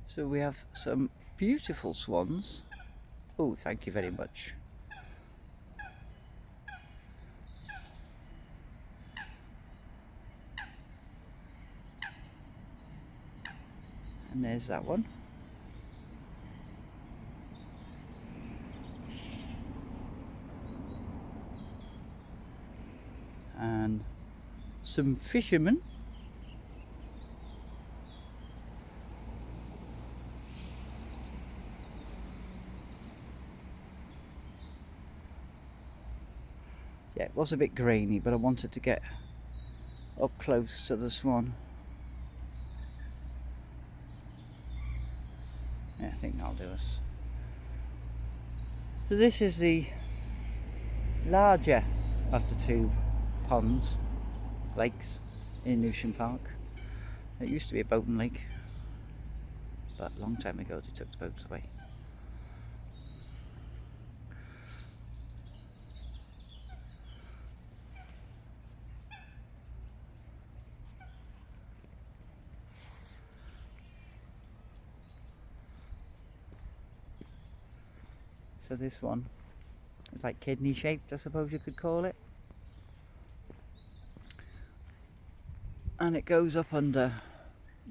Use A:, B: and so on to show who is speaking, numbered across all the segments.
A: So we have some beautiful swans. Oh, thank you very much. And there's that one. And some fishermen. Yeah, it was a bit grainy, but I wanted to get up close to the swan. Yeah, I think that'll do us. So this is the larger of the two ponds, lakes in Newsham Park. It used to be a boating lake, but a long time ago they took the boats away. So this one is like kidney shaped, I suppose you could call it. And it goes up under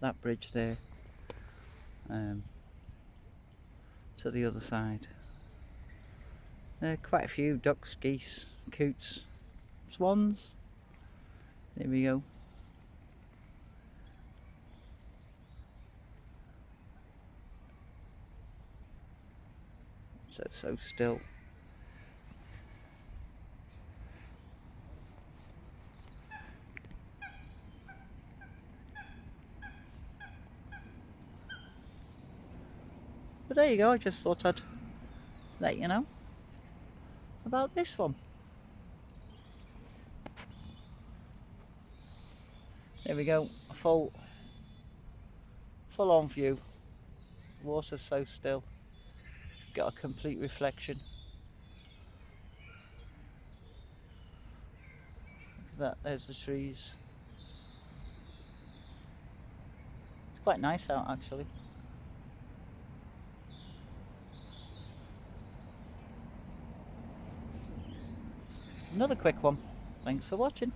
A: that bridge there to the other side. There are quite a few ducks, geese, coots, swans. There we go. So still. But there you go, I just thought I'd let you know about this one. There we go, a full on view. Water's so still. Got a complete reflection. Look at that, there's the trees. It's quite nice out actually. Another quick one. Thanks for watching.